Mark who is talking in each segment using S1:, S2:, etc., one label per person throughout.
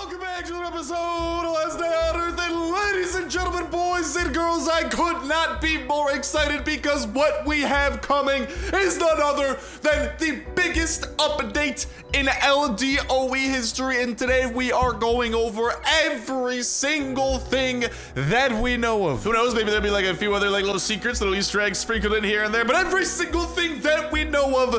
S1: Welcome back to an episode of Last Day on Earth, and ladies and gentlemen, boys and girls, I could not be more excited because what we have coming is none other than the biggest update in LDoE history, and today we are going over every single thing that we know of. Who knows, maybe there'll be like a few other like little secrets, little Easter eggs sprinkled in here and there, but every single thing that we know of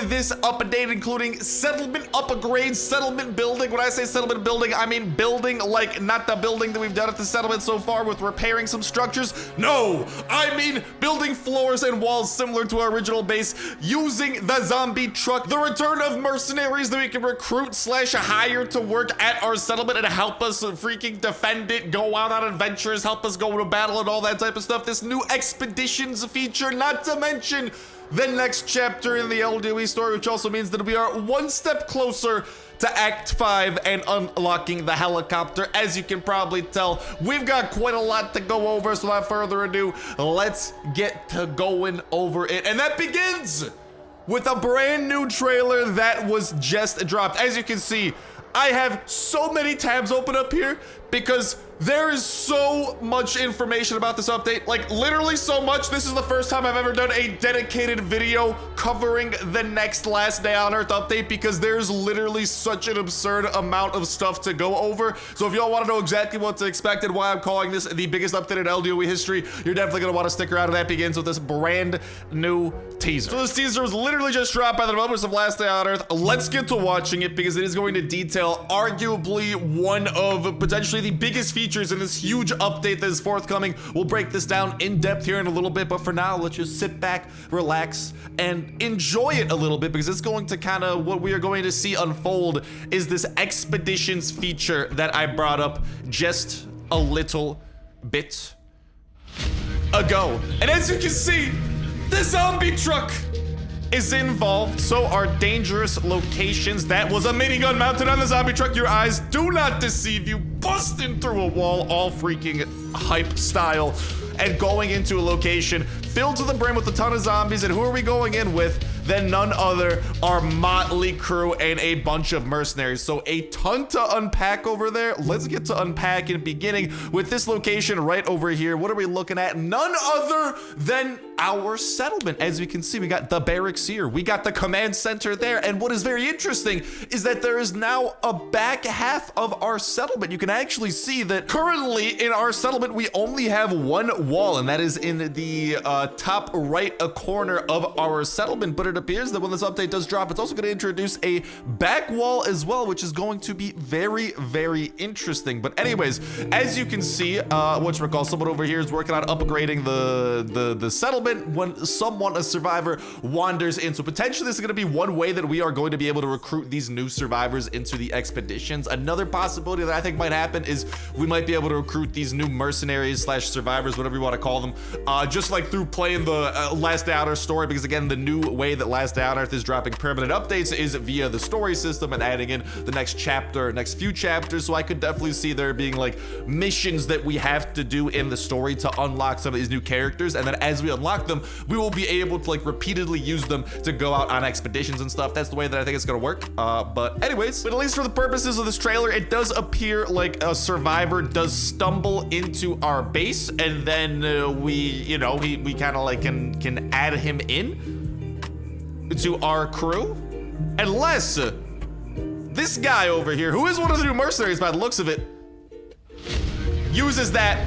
S1: this update, including settlement upgrades, settlement building. When I say settlement building, I mean building like not the building that we've done at the settlement so far with repairing some structures. No, I mean building floors and walls similar to our original base using the zombie truck, the return of mercenaries that we can recruit slash hire to work at our settlement and help us freaking defend it, go out on adventures, help us go to battle and all that type of stuff. This new expeditions feature, not to mention the next chapter in the LDoE story, which also means that we are one step closer to Act 5 and unlocking the helicopter. As you can probably tell, we've got quite a lot to go over, so without further ado, let's get to going over it. And that begins with a brand new trailer that was just dropped. As you can see, I have so many tabs open up here because there is so much information about this update, like literally so much. This is the first time I've ever done a dedicated video covering the next Last Day on Earth update because there's literally such an absurd amount of stuff to go over. So if y'all want to know exactly what to expect and why I'm calling this the biggest update in LDoE history, you're definitely going to want to stick around, and that begins with this brand new teaser. So this teaser was literally just dropped by the developers of Last Day on Earth. Let's get to watching it because it is going to detail arguably one of potentially the biggest features in this huge update that is forthcoming. We'll break this down in depth here in a little bit, but for now, let's just sit back, relax, and enjoy it a little bit because it's going to kind of what we are going to see unfold is this expeditions feature that I brought up just a little bit ago. And as you can see, the zombie truck is involved, so are dangerous locations. That was a minigun mounted on the zombie truck. Your eyes do not deceive you. Busting through a wall, all freaking hype style, and going into a location filled to the brim with a ton of zombies. And who are we going in with? Then none other our motley crew and a bunch of mercenaries. So a ton to unpack over there. Let's get to unpacking, beginning with this location right over here. What are we looking at? None other than our settlement. As we can see, we got the barracks here, we got the command center there, and what is very interesting is that there is now a back half of our settlement. You can actually see that currently in our settlement we only have one wall, and that is in the top right corner of our settlement. But it appears that when this update does drop, it's also going to introduce a back wall as well, which is going to be very, very interesting. But anyways, as you can see, whatchamacall, someone over here is working on upgrading the settlement when someone, a survivor, wanders in. So potentially this is going to be one way that we are going to be able to recruit these new survivors into the expeditions. Another possibility that I think might happen is we might be able to recruit these new mercenaries slash survivors, whatever you want to call them, just like through playing the Last Day on Earth story, because again, the new way that Last Day on Earth is dropping permanent updates is via the story system and adding in the next chapter, next few chapters. So I could definitely see there being like missions that we have to do in the story to unlock some of these new characters, and then as we unlock them, we will be able to like repeatedly use them to go out on expeditions and stuff. That's the way that I think it's gonna work. But anyways, but at least for the purposes of this trailer, it does appear like a survivor does stumble into our base, and then we kind of like can add him in to our crew, unless this guy over here, who is one of the new mercenaries by the looks of it, uses that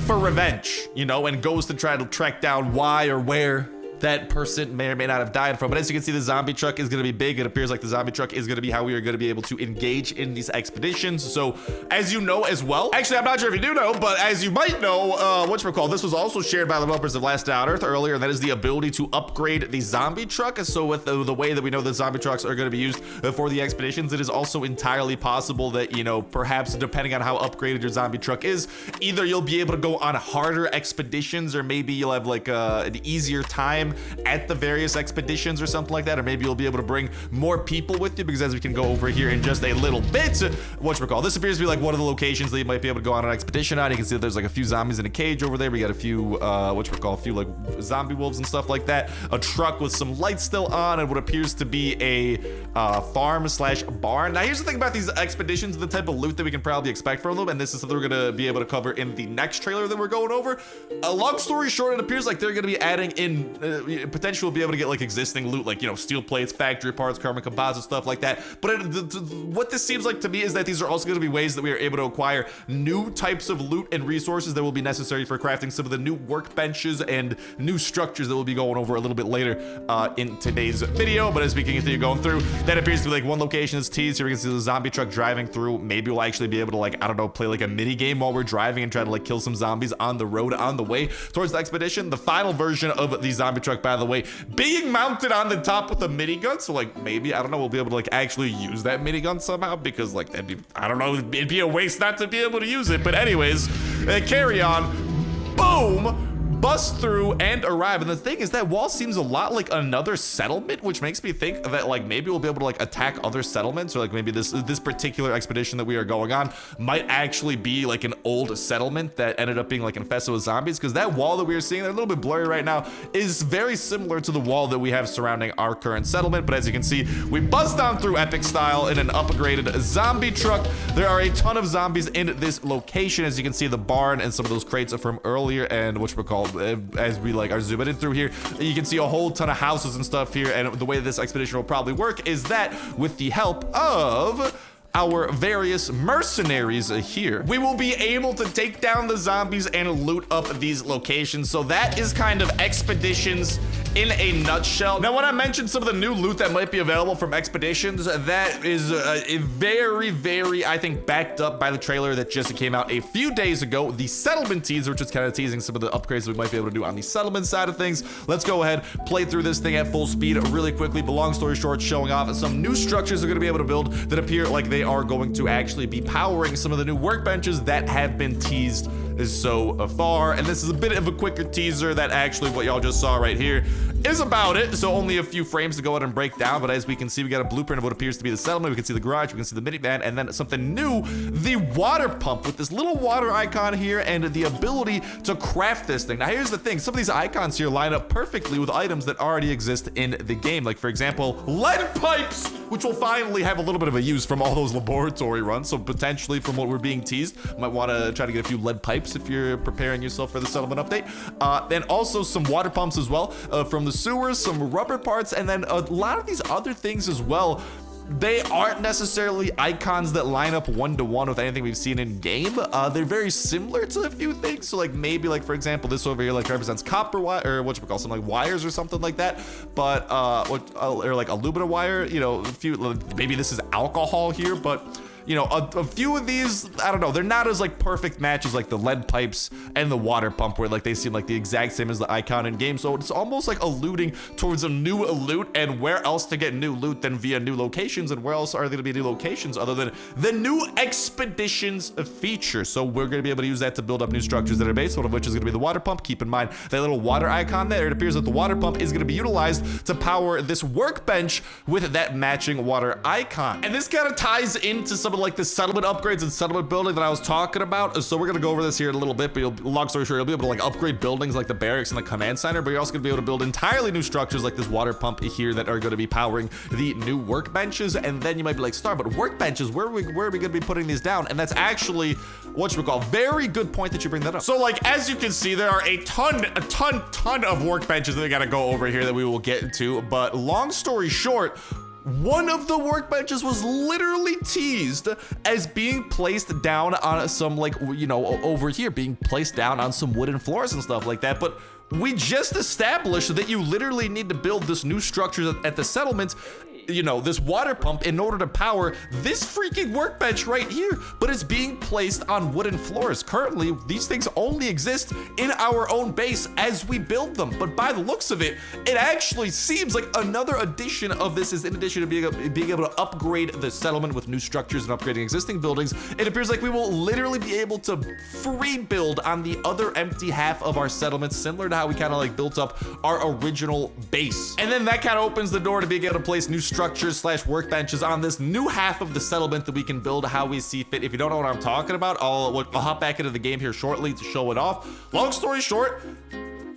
S1: for revenge, and goes to try to track down why or where that person may or may not have died from. But as you can see, the zombie truck is going to be big. It appears like the zombie truck is going to be how we are going to be able to engage in these expeditions. So as you know as well, actually, I'm not sure if you do know, but as you might know, whatchamacall, this was also shared by the developers of Last Day on Earth earlier, and that is the ability to upgrade the zombie truck. So with the way that we know the zombie trucks are going to be used for the expeditions, it is also entirely possible that, perhaps depending on how upgraded your zombie truck is, either you'll be able to go on harder expeditions, or maybe you'll have like an easier time time at the various expeditions or something like that, or maybe you'll be able to bring more people with you, because as we can go over here in just a little bit, whatchamacallit, this appears to be like one of the locations that you might be able to go on an expedition on. You can see that there's like a few zombies in a cage over there. We got a few a few like zombie wolves and stuff like that, a truck with some lights still on, and what appears to be a farm slash barn. Now here's the thing about these expeditions, the type of loot that we can probably expect from them, and this is something we're gonna be able to cover in the next trailer that we're going over. Long story short, it appears like they're gonna be adding in potentially we'll be able to get like existing loot, like, you know, steel plates, factory parts, carbon composite, stuff like that. But what this seems like to me is that these are also going to be ways that we are able to acquire new types of loot and resources that will be necessary for crafting some of the new workbenches and new structures that we'll be going over a little bit later in today's video. But as we can continue going through, that appears to be like one location is teased. Here we can see the zombie truck driving through. Maybe we'll actually be able to, like, I don't know, play like a mini game while we're driving and try to like kill some zombies on the road on the way towards the expedition. The final version of the zombie truck, by the way, being mounted on the top with a minigun. So like maybe, I don't know, we'll be able to like actually use that minigun somehow, because like that'd be, I don't know, it'd be a waste not to be able to use it. But anyways, carry on. Boom. Bust through and arrive. And the thing is, that wall seems a lot like another settlement, which makes me think that like maybe we'll be able to like attack other settlements, or like maybe this particular expedition that we are going on might actually be like an old settlement that ended up being like infested with zombies, because that wall that we are seeing, they're a little bit blurry right now, is very similar to the wall that we have surrounding our current settlement. But as you can see, we bust down through epic style in an upgraded zombie truck. There are a ton of zombies in this location. As you can see, the barn and some of those crates are from earlier, and which we're called, as we like are zooming in through here, you can see a whole ton of houses and stuff here. And the way this expedition will probably work is that with the help of our various mercenaries here, we will be able to take down the zombies and loot up these locations. So that is kind of expeditions in a nutshell. Now, when I mentioned some of the new loot that might be available from expeditions, that is very, I think, backed up by the trailer that just came out a few days ago, the settlement teaser, which is kind of teasing some of the upgrades we might be able to do on the settlement side of things. Let's go ahead, play through this thing at full speed really quickly. But long story short, showing off some new structures we're going to be able to build that appear like they are going to actually be powering some of the new workbenches that have been teased so far. And this is a bit of a quicker teaser that actually what y'all just saw right here is about it. So only a few frames to go ahead and break down, but as we can see, we got a blueprint of what appears to be the settlement. We can see the garage, we can see the minivan, and then something new, the water pump with this little water icon here and the ability to craft this thing. Now here's the thing, some of these icons here line up perfectly with items that already exist in the game, like for example lead pipes, which will finally have a little bit of a use from all those laboratory runs. So potentially, from what we're being teased, might want to try to get a few lead pipes if you're preparing yourself for the settlement update. And also some water pumps as well from the sewers, some rubber parts, and then a lot of these other things as well. They aren't necessarily icons that line up one-to-one with anything we've seen in game. They're very similar to a few things. So like maybe like, for example, this over here like represents copper wire, or what you call some like wires or something like that. But or like aluminum wire, you know, a few, maybe this is alcohol here, but you know, a few of these, I don't know, they're not as like perfect matches like the lead pipes and the water pump, where like they seem like the exact same as the icon in game. So it's almost like alluding towards a new loot, and where else to get new loot than via new locations, and where else are there going to be new locations other than the new expeditions feature. So we're going to be able to use that to build up new structures that are based, one of which is going to be the water pump. Keep in mind that little water icon there, it appears that the water pump is going to be utilized to power this workbench with that matching water icon. And this kind of ties into some of like the settlement upgrades and settlement building that I was talking about. So we're gonna go over this here in a little bit, but long story short, you'll be able to like upgrade buildings like the barracks and the command center, but you're also gonna be able to build entirely new structures like this water pump here that are gonna be powering the new workbenches. And then you might be like, Star, but workbenches, where are we gonna be putting these down? And that's actually what you would call very good point that you bring that up. So like, as you can see, there are a ton of workbenches that we gotta go over here that we will get to. But long story short, one of the workbenches was literally teased as being placed down on some, like, you know, over here, being placed down on some wooden floors and stuff like that. But we just established that you literally need to build this new structure at the settlement you know, this water pump in order to power this freaking workbench right here, but it's being placed on wooden floors. Currently, these things only exist in our own base as we build them, but by the looks of it, it actually seems like another addition of this is in addition to being able to upgrade the settlement with new structures and upgrading existing buildings, it appears like we will literally be able to free build on the other empty half of our settlement, similar to how we kind of like built up our original base. And then that kind of opens the door to being able to place new structures slash workbenches on this new half of the settlement that we can build how we see fit. If you don't know what I'm talking about, I'll hop back into the game here shortly to show it off. Long story short,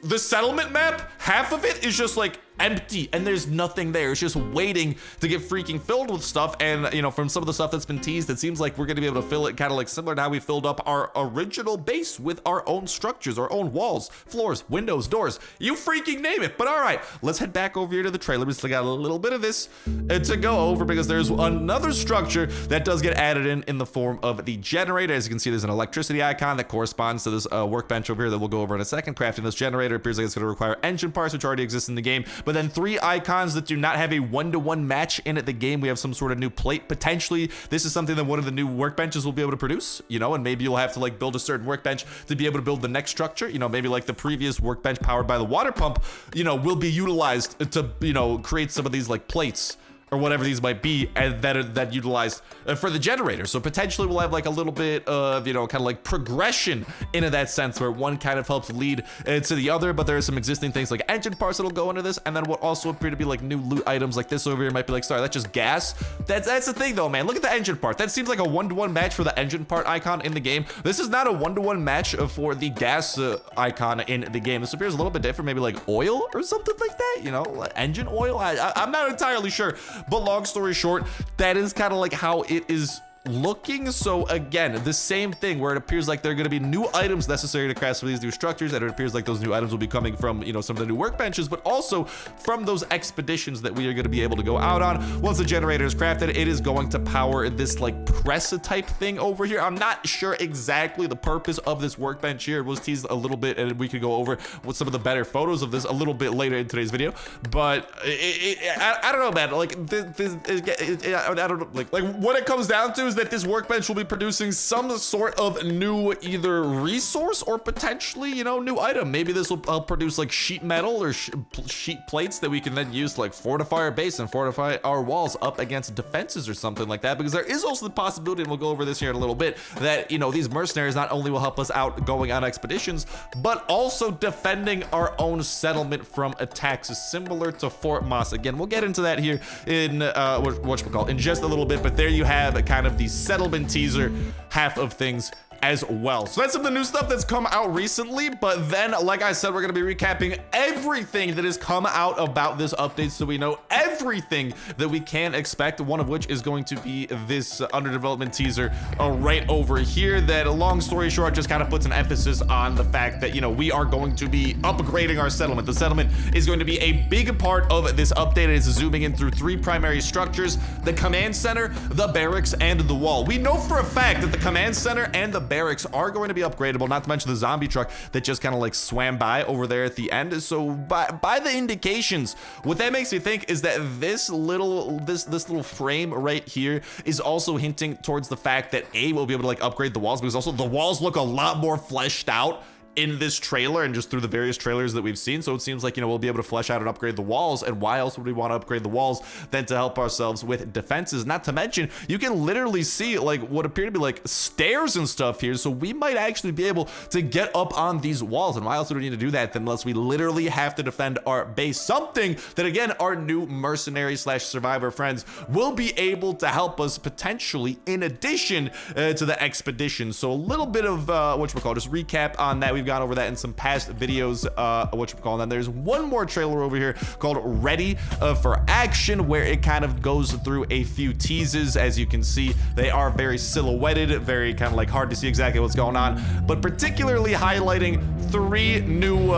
S1: the settlement map, half of it is just like empty and there's nothing there. It's just waiting to get freaking filled with stuff. And you know, from some of the stuff that's been teased, it seems like we're gonna be able to fill it kind of like similar to how we filled up our original base with our own structures, our own walls, floors, windows, doors, you freaking name it. But all right, let's head back over here to the trailer. We still got a little bit of this to go over because there's another structure that does get added in the form of the generator. As you can see, there's an electricity icon that corresponds to this workbench over here that we'll go over in a second. Crafting this generator appears like it's going to require engine parts, which already exist in the game, but then 3 icons that do not have a one-to-one match in the game. We have some sort of new plate. Potentially, this is something that one of the new workbenches will be able to produce, you know, and maybe you'll have to like build a certain workbench to be able to build the next structure. You know, maybe like the previous workbench powered by the water pump, you know, will be utilized to, you know, create some of these like plates or whatever these might be, and that utilized for the generator. So potentially we'll have like a little bit of, you know, kind of like progression into that sense where one kind of helps lead to the other, but there are some existing things like engine parts that'll go into this, and then what also appear to be like new loot items like this over here might be like, sorry, that's just gas. That's the thing though, man. Look at the engine part. That seems like a one-to-one match for the engine part icon in the game. This is not a one-to-one match for the gas icon in the game. This appears a little bit different, maybe like oil or something like that, you know, like engine oil. I'm not entirely sure. But long story short, that is kind of like how it is looking. So again, the same thing where it appears like there are going to be new items necessary to craft some of these new structures, and it appears like those new items will be coming from, you know, some of the new workbenches, but also from those expeditions that we are going to be able to go out on. Once the generator is crafted, it is going to power this like press type thing over here. I'm not sure exactly the purpose of this workbench here. It was teased a little bit, and we could go over with some of the better photos of this a little bit later in today's video, but I don't know, man. Like I don't know, like what it comes down to is that this workbench will be producing some sort of new either resource or potentially, you know, new item. Maybe this will produce like sheet metal or sheet plates that we can then use to like fortify our base and fortify our walls up against defenses or something like that, because there is also the possibility, and we'll go over this here in a little bit, that, you know, these mercenaries not only will help us out going on expeditions, but also defending our own settlement from attacks similar to Fort Moss. Again, we'll get into that here in whatchamacallit in just a little bit, but there you have kind of the settlement teaser half of things as well. So that's some of the new stuff that's come out recently, but then like I said, we're going to be recapping everything that has come out about this update so we know everything that we can expect, one of which is going to be this under development teaser right over here that, long story short, just kind of puts an emphasis on the fact that, you know, we are going to be upgrading our settlement. The settlement is going to be a big part of this update. It's zooming in through 3 primary structures: the command center, the barracks, and the wall. We know for a fact that the command center and the barracks are going to be upgradable, not to mention the zombie truck that just kind of like swam by over there at the end. So by the indications, what that makes me think is that this little frame right here is also hinting towards the fact that we'll be able to like upgrade the walls, because also the walls look a lot more fleshed out in this trailer and just through the various trailers that we've seen. So it seems like, you know, we'll be able to flesh out and upgrade the walls. And why else would we want to upgrade the walls than to help ourselves with defenses? Not to mention, you can literally see like what appear to be like stairs and stuff here. So we might actually be able to get up on these walls. And why else would we need to do that unless we literally have to defend our base? Something that, again, our new mercenary slash survivor friends will be able to help us potentially in addition to the expedition. So a little bit of just recap on that. We've gone over that in some past videos, and then there's one more trailer over here called Ready for Action, where it kind of goes through a few teases. As you can see, they are very silhouetted, very kind of like hard to see exactly what's going on, but particularly highlighting 3 new,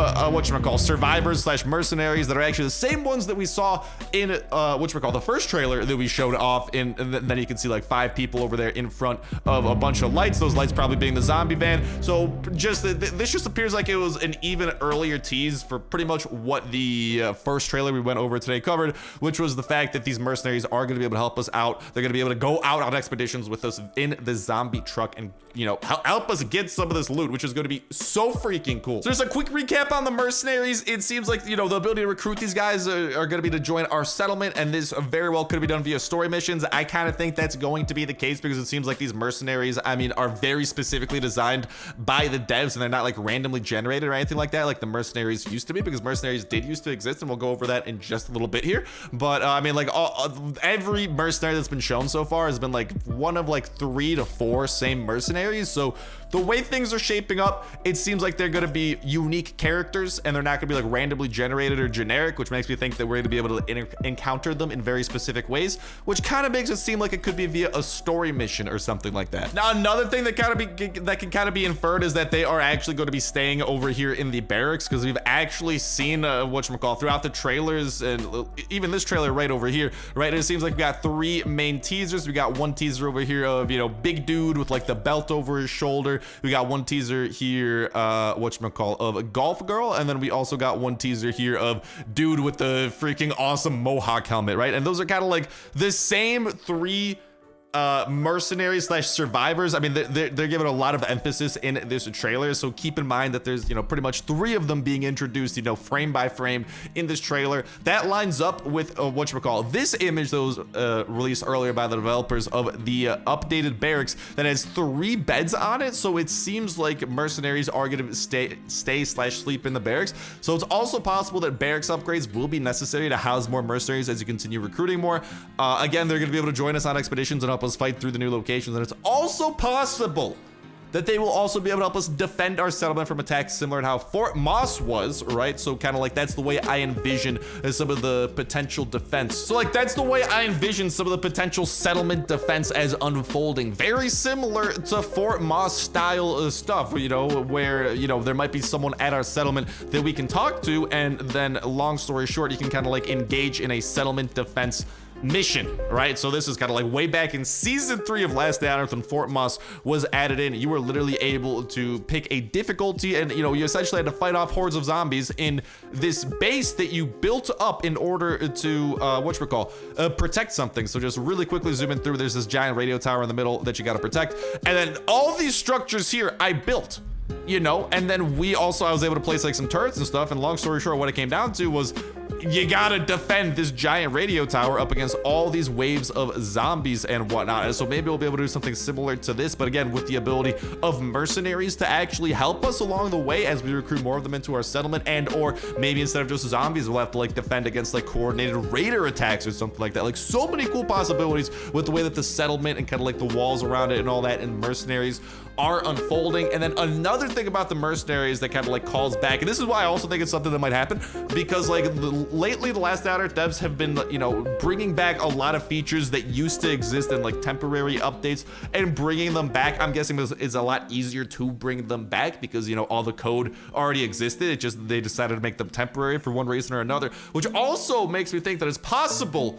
S1: survivors slash mercenaries that are actually the same ones that we saw in, the first trailer that we showed off in, and then you can see like 5 people over there in front of a bunch of lights, those lights probably being the zombie van. So just, this just appears like it was an even earlier tease for pretty much what the first trailer we went over today covered, which was the fact that these mercenaries are going to be able to help us out. They're going to be able to go out on expeditions with us in the zombie truck and, you know, help us get some of this loot, which is going to be so freaking cool. So just a quick recap on the mercenaries. It seems like, you know, the ability to recruit these guys are going to be to join our settlement, and this very well could be done via story missions. I kind of think that's going to be the case because it seems like these mercenaries, I mean, are very specifically designed by the devs, and they're not like randomly generated or anything like that, like the mercenaries used to be, because mercenaries did used to exist, and we'll go over that in just a little bit here. But I mean, like every mercenary that's been shown so far has been like one of like 3 to 4 same mercenaries. So the way things are shaping up, it seems like they're going to be unique characters, and they're not going to be like randomly generated or generic, which makes me think that we're going to be able to encounter them in very specific ways, which kind of makes it seem like it could be via a story mission or something like that. Now, another thing that can kind of be inferred is that they are actually going to be staying over here in the barracks, because we've actually seen throughout the trailers, and even this trailer right over here, right? It seems like we got 3 main teasers. We got one teaser over here of, you know, big dude with like the belt over his shoulder. We got one teaser here, of a golf girl, and then we also got one teaser here of dude with the freaking awesome mohawk helmet, right? And those are kind of like the same 3 mercenaries slash survivors. I mean, they're given a lot of emphasis in this trailer, so keep in mind that there's, you know, pretty much 3 of them being introduced, you know, frame by frame in this trailer. That lines up with this image that was released earlier by the developers of the updated barracks that has 3 beds on it. So it seems like mercenaries are going to stay slash sleep in the barracks. So it's also possible that barracks upgrades will be necessary to house more mercenaries as you continue recruiting more. Again, they're going to be able to join us on expeditions and help us fight through the new locations, and it's also possible that they will also be able to help us defend our settlement from attacks similar to how Fort Moss was, right? So kind of like that's the way I envision some of the potential defense. So like that's the way I envision some of the potential settlement defense as unfolding. Very similar to Fort Moss style stuff, you know, where, you know, there might be someone at our settlement that we can talk to, and then long story short, you can kind of like engage in a settlement defense mission, right? So this is kind of like way back in season 3 of Last Day on Earth when Fort Moss was added in. You were literally able to pick a difficulty, and you know, you essentially had to fight off hordes of zombies in this base that you built up in order to protect something. So just really quickly zooming through, there's this giant radio tower in the middle that you got to protect, and then all these structures here I built, you know, and then I was able to place like some turrets and stuff, and long story short, what it came down to was you gotta defend this giant radio tower up against all these waves of zombies and whatnot. And so maybe we'll be able to do something similar to this, but again, with the ability of mercenaries to actually help us along the way as we recruit more of them into our settlement, and or maybe instead of just zombies, we'll have to like defend against like coordinated raider attacks or something like that. Like so many cool possibilities with the way that the settlement and kind of like the walls around it and all that and mercenaries are unfolding. And then another thing about the mercenaries that kind of like calls back, and this is why I also think it's something that might happen, because like lately the Last Day on Earth devs have been, you know, bringing back a lot of features that used to exist in like temporary updates and bringing them back. I'm guessing it's a lot easier to bring them back because, you know, all the code already existed. It just, they decided to make them temporary for one reason or another, which also makes me think that it's possible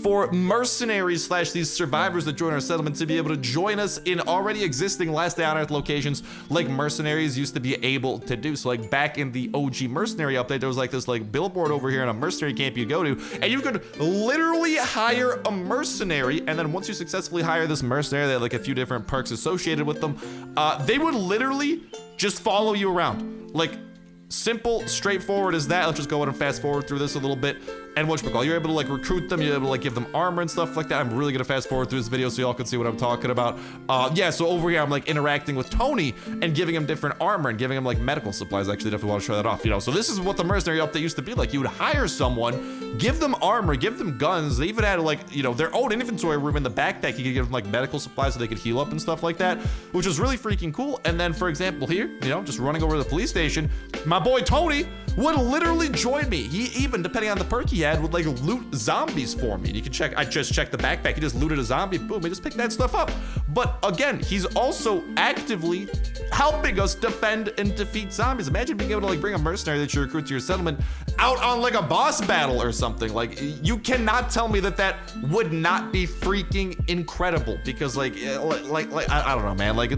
S1: for mercenaries slash these survivors that join our settlement to be able to join us in already existing Last Day on Earth locations like mercenaries used to be able to do. So like back in the OG mercenary update, there was like this like billboard over here in a mercenary camp you go to, and you could literally hire a mercenary, and then once you successfully hire this mercenary, they had like a few different perks associated with them. They would literally just follow you around. Like simple, straightforward as that. Let's just go ahead and fast forward through this a little bit. And you're able to like recruit them, you're able to like give them armor and stuff like that. I'm really gonna fast forward through this video so y'all can see what I'm talking about. Yeah, so over here I'm like interacting with Tony and giving him different armor and giving him like medical supplies. Actually, definitely want to show that off, you know. So this is what the mercenary update used to be like. You would hire someone, give them armor, give them guns. They even had like, you know, their own inventory room in the backpack. You could give them like medical supplies so they could heal up and stuff like that, which was really freaking cool. And then for example here, you know, just running over to the police station, my boy Tony would literally join me. He even, depending on the perk he had, would like loot zombies for me. And you can check, I just checked the backpack. He just looted a zombie, boom, he just picked that stuff up. But again, he's also actively helping us defend and defeat zombies. Imagine being able to like bring a mercenary that you recruit to your settlement out on like a boss battle or something. Like, you cannot tell me that that would not be freaking incredible, because like I don't know, man, like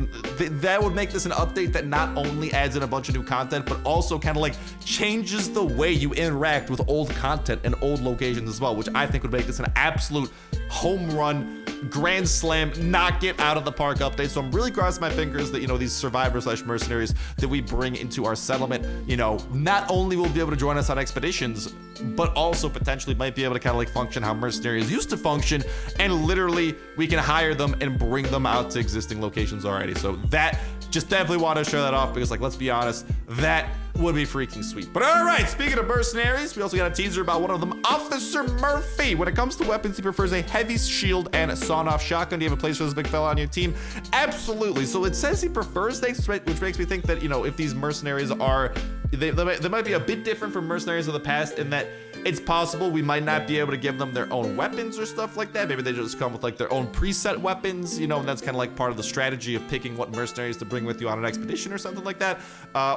S1: that would make this an update that not only adds in a bunch of new content, but also kind of like changes the way you interact with old content and old locations as well, which I think would make this an absolute home run, grand slam, knock it out of the park update. So I'm really crossing my fingers that, you know, these survivors slash mercenaries that we bring into our settlement, you know, not only will be able to join us on expeditions, but also potentially might be able to kind of like function how mercenaries used to function, and literally we can hire them and bring them out to existing locations already. So that, just definitely want to show that off, because like, let's be honest, that would be freaking sweet. But all right, speaking of mercenaries, we also got a teaser about one of them, Officer Murphy. When it comes to weapons, he prefers a heavy shield and a sawn-off shotgun. Do you have a place for this big fella on your team? Absolutely. So it says he prefers things, which makes me think that, you know, if these mercenaries are, they might be a bit different from mercenaries of the past, in that it's possible we might not be able to give them their own weapons or stuff like that. Maybe they just come with like their own preset weapons, you know, and that's kind of like part of the strategy of picking what mercenaries to bring with you on an expedition or something like that.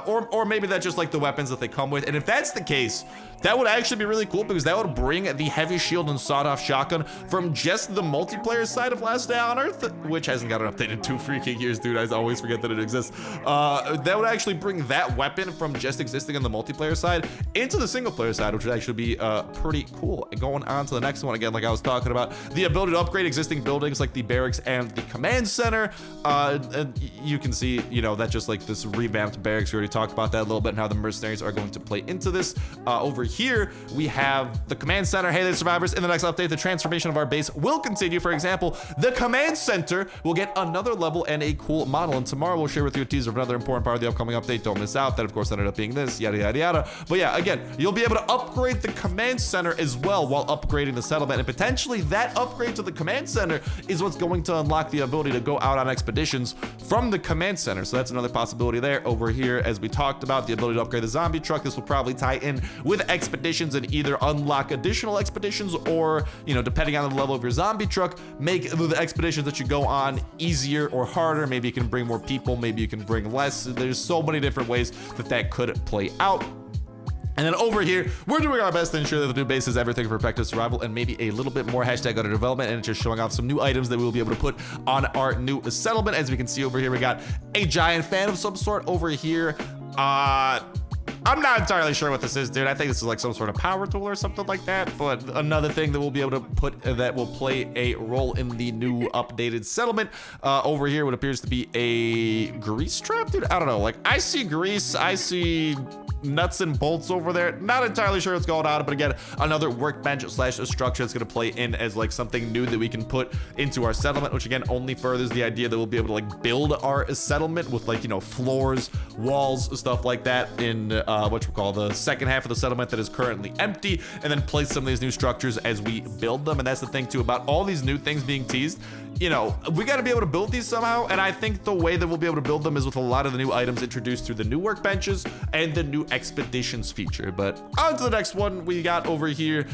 S1: Or maybe that's just like the weapons that they come with. And if that's the case, that would actually be really cool, because that would bring the heavy shield and sawed-off shotgun from just the multiplayer side of Last Day on Earth, which hasn't got an update in 2 freaking years, dude. I always forget that it exists. That would actually bring that weapon from just existing on the multiplayer side into the single player side, which would actually be pretty cool. And going on to the next one, again, like I was talking about, the ability to upgrade existing buildings like the barracks and the command center. And you can see, you know, that just like this revamped barracks. We already talked about that a little bit, and how the mercenaries are going to play into this. Over here, we have the command center. Hey there, survivors. In the next update, the transformation of our base will continue. For example, the command center will get another level and a cool model. And tomorrow we'll share with you a teaser of another important part of the upcoming update. Don't miss out. That, of course, ended up being this, yada, yada, yada. But yeah, again, you'll be able to upgrade the command center as well while upgrading the settlement. And potentially that upgrade to the command center is what's going to unlock the ability to go out on expeditions from the command center. So that's another possibility there. Over here, as we talked about, the ability to upgrade the zombie truck. This will probably tie in with expeditions and either unlock additional expeditions, or, you know, depending on the level of your zombie truck, make the expeditions that you go on easier or harder. Maybe you can bring more people, maybe you can bring less. There's so many different ways that could play out. And then over here, we're doing our best to ensure that the new base is everything for effective survival, and maybe a little bit more hashtag under development, and just showing off some new items that we will be able to put on our new settlement. As we can see over here, we got a giant fan of some sort over here. I'm not entirely sure what this is, dude. I think this is like some sort of power tool or something like that. But another thing that we'll be able to put that will play a role in the new updated settlement. Over here, what appears to be a grease trap, dude. I don't know. Like, I see grease, I see nuts and bolts over there. Not entirely sure what's going on, but again, another workbench slash a structure that's going to play in as like something new that we can put into our settlement, which again only furthers the idea that we'll be able to like build our settlement with like, you know, floors, walls, stuff like that in what you call the second half of the settlement that is currently empty, and then place some of these new structures as we build them. And that's the thing too about all these new things being teased. You know, we got to be able to build these somehow, and I think the way that we'll be able to build them is with a lot of the new items introduced through the new workbenches and the new expeditions feature. But on to the next one we got over here.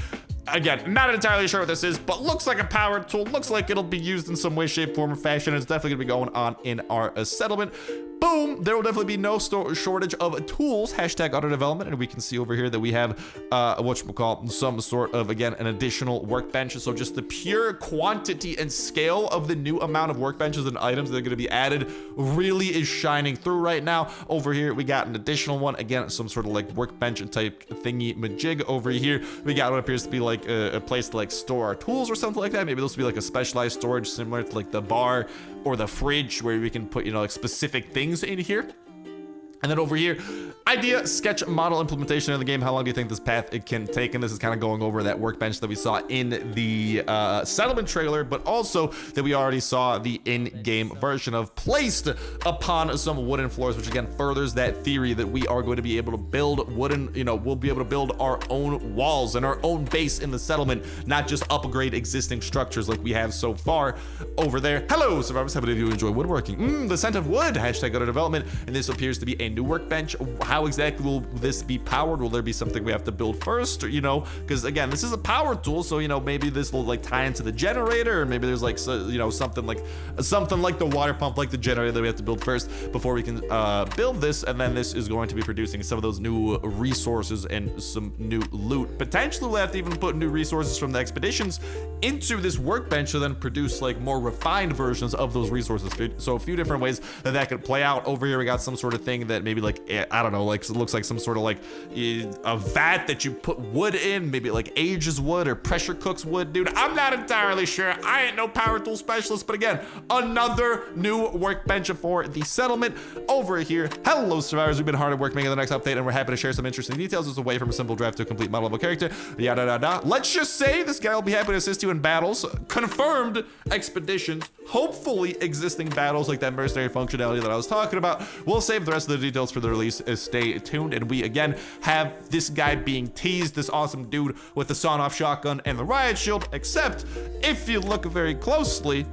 S1: Again, not entirely sure what this is, but looks like a power tool. Looks like it'll be used in some way, shape, form, or fashion. It's definitely gonna be going on in our settlement. Boom, there will definitely be no shortage of tools, hashtag auto development. And we can see over here that we have whatchamacallit, some sort of, again, an additional workbench. So just the pure quantity and scale of the new amount of workbenches and items that are going to be added really is shining through right now. Over here, we got an additional one. Again, some sort of like workbench type thingy majig. Over here, we got what appears to be like a place to like store our tools or something like that. Maybe this will be like a specialized storage similar to like the bar or the fridge, where we can put, you know, like specific things in here. And then over here, idea, sketch, model, implementation of the game. How long do you think this path it can take? And this is kind of going over that workbench that we saw in the settlement trailer, but also that we already saw the in-game version of, placed upon some wooden floors, which again furthers that theory that we are going to be able to build wooden, you know, we'll be able to build our own walls and our own base in the settlement, not just upgrade existing structures like we have so far over there. Hello, survivors. How many of you enjoy woodworking? The scent of wood, hashtag under development. And this appears to be a new workbench. How exactly will this be powered? Will there be something we have to build first, or, you know, because again, this is a power tool, so, you know, maybe this will like tie into the generator, or maybe there's like, so, you know, something like the water pump, like the generator that we have to build first before we can build this, and then this is going to be producing some of those new resources and some new loot. Potentially we'll have to even put new resources from the expeditions into this workbench to then produce like more refined versions of those resources. So a few different ways that could play out. Over here we got some sort of thing that maybe like, I don't know, like it looks like some sort of like a vat that you put wood in, maybe like ages wood or pressure cooks wood. Dude, I'm not entirely sure. I ain't no power tool specialist, but again, another new workbench for the settlement over here. Hello survivors, we've been hard at work making the next update, and we're happy to share some interesting details as a way from a simple draft to a complete model level character. Yada da da. Let's just say this guy will be happy to assist you in battles, confirmed expeditions, hopefully existing battles like that mercenary functionality that I was talking about. We'll save the rest of the details for the release. Stay tuned. And we again have this guy being teased, this awesome dude with the sawn-off shotgun and the riot shield, except if you look very closely,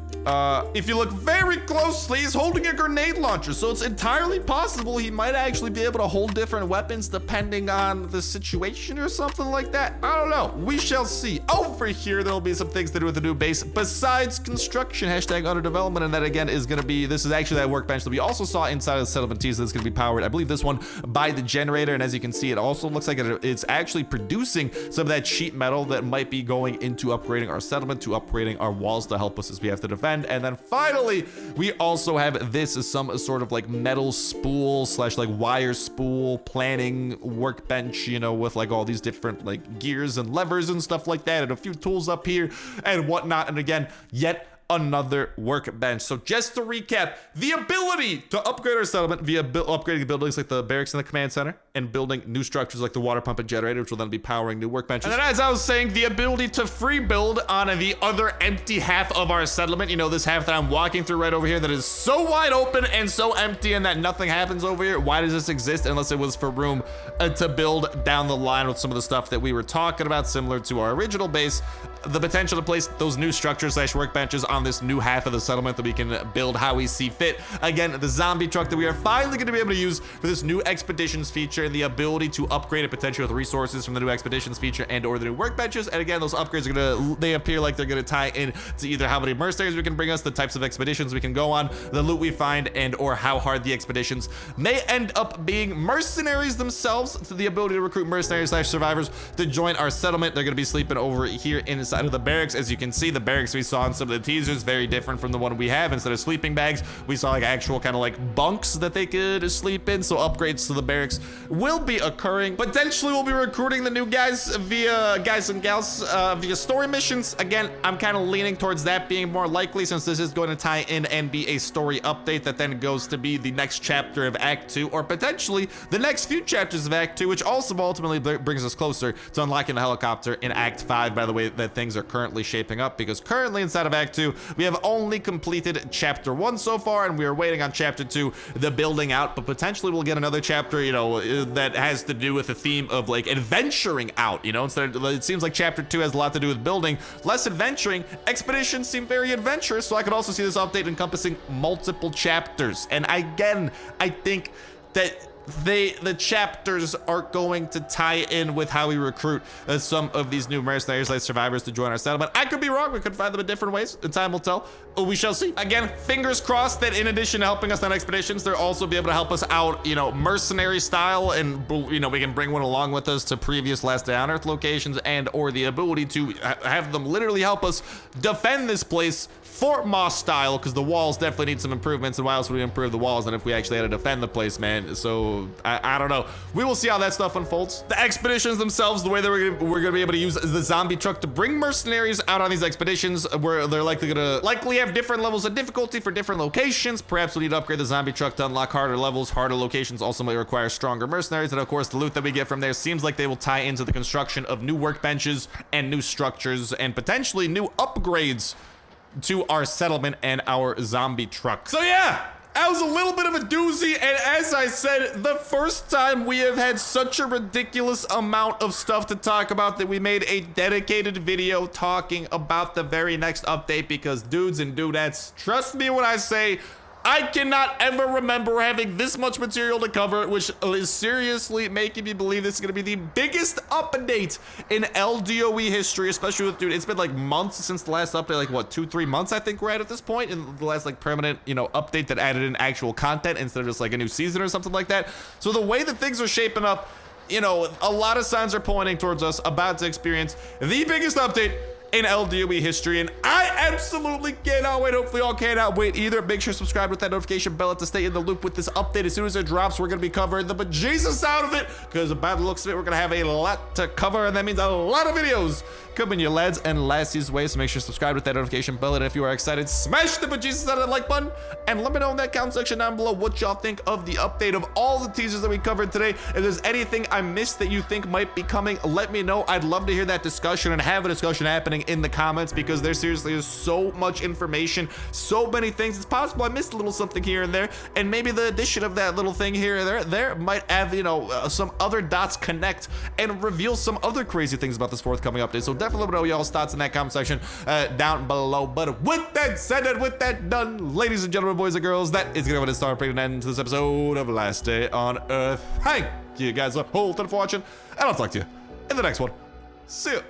S1: he's holding a grenade launcher, so it's entirely possible he might actually be able to hold different weapons depending on the situation or something like that. I don't know. We shall see. Over here, there'll be some things to do with the new base besides construction, hashtag under development, and that again is going to be, this is actually that workbench that we also saw inside of the settlement teaser that's going to be powered, I believe this one, by the generator. And as you can see, it also looks like it's actually producing some of that sheet metal that might be going into upgrading our settlement, to upgrading our walls to help us as we have to defend. And then finally, we also have this as some sort of like metal spool slash like wire spool planning workbench, you know, with like all these different like gears and levers and stuff like that, and a few tools up here and whatnot. And again, yet another workbench. So just to recap, the ability to upgrade our settlement via upgrading buildings like the barracks and the command center, and building new structures like the water pump and generator, which will then be powering new workbenches. And then, as I was saying, the ability to free build on the other empty half of our settlement, you know, this half that I'm walking through right over here that is so wide open and so empty and that nothing happens over here. Why does this exist unless it was for room to build down the line with some of the stuff that we were talking about, similar to our original base? The potential to place those new structures slash workbenches on this new half of the settlement that we can build how we see fit. Again, the zombie truck that we are finally going to be able to use for this new expeditions feature, and the ability to upgrade it potentially with resources from the new expeditions feature and or the new workbenches. And again, those upgrades are they appear like they're going to tie in to either how many mercenaries we can bring us, the types of expeditions we can go on, the loot we find, and or how hard the expeditions may end up being. Mercenaries themselves, to the ability to recruit mercenaries slash survivors to join our settlement. They're going to be sleeping over here inside of the barracks. As you can see, the barracks we saw in some of the teasers very different from the one we have. Instead of sleeping bags, we saw like actual kind of like bunks that they could sleep in. So upgrades to the barracks will be occurring. Potentially we'll be recruiting the new guys via via story missions. Again, I'm kind of leaning towards that being more likely, since this is going to tie in and be a story update that then goes to be the next chapter of Act 2, or potentially the next few chapters of Act 2, which also ultimately brings us closer to unlocking the helicopter in Act 5, by the way that things are currently shaping up, because currently inside of Act 2 we have only completed chapter 1 so far, and we are waiting on chapter 2, the building out. But potentially we'll get another chapter, you know, that has to do with the theme of like adventuring out, you know, instead of, it seems like chapter 2 has a lot to do with building, less adventuring. Expeditions seem very adventurous, so I could also see this update encompassing multiple chapters. And again, I think that the chapters are going to tie in with how we recruit some of these new mercenaries like survivors to join our settlement. I could be wrong. We could find them in different ways, and time will tell. We shall see. Again, fingers crossed that in addition to helping us on expeditions, they'll also be able to help us out, you know, mercenary style, and you know, we can bring one along with us to previous Last Day on Earth locations, and or the ability to have them literally help us defend this place Fort Moss style, because the walls definitely need some improvements. And why else would we improve the walls than if we actually had to defend the place, man? So I don't know. We will see how that stuff unfolds. The expeditions themselves, the way that we're gonna be able to use the zombie truck to bring mercenaries out on these expeditions, where they're likely have different levels of difficulty for different locations. Perhaps we need to upgrade the zombie truck to unlock harder levels. Harder locations also might require stronger mercenaries, and of course the loot that we get from there seems like they will tie into the construction of new workbenches and new structures and potentially new upgrades to our settlement and our zombie truck. So yeah, that was a little bit of a doozy, and as I said, the first time we have had such a ridiculous amount of stuff to talk about that we made a dedicated video talking about the very next update, because dudes and dudettes, trust me when I say I cannot ever remember having this much material to cover, which is seriously making me believe this is going to be the biggest update in LDoE history, especially with, dude, it's been like months since the last update, like what, 2-3 months I think we're at this point, in the last like permanent, you know, update that added in actual content instead of just like a new season or something like that. So the way that things are shaping up, you know, a lot of signs are pointing towards us about to experience the biggest update in LDoE history, and I absolutely cannot wait. Hopefully y'all cannot wait either. Make sure to subscribe with that notification bell to stay in the loop with this update. As soon as it drops, we're gonna be covering the bejesus out of it, because by the looks of it, we're gonna have a lot to cover, and that means a lot of videos coming your lads and lassies way. So make sure to subscribe with that notification bell, and if you are excited, smash the bejesus out of the like button, and let me know in that comment section down below what y'all think of the update of all the teasers that we covered today. If there's anything I missed that you think might be coming, let me know. I'd love to hear that discussion and have a discussion happening in the comments, because there seriously is so much information, so many things. It's possible I missed a little something here and there, and maybe the addition of that little thing here and there might have, you know, some other dots connect and reveal some other crazy things about this forthcoming update. So definitely let me know y'all's thoughts in that comment section down below. But with that said and with that done, ladies and gentlemen, boys and girls, that is gonna start bringing an end to this episode of Last Day on Earth. Thank you guys a whole ton for watching, and I'll talk to you in the next one. See ya.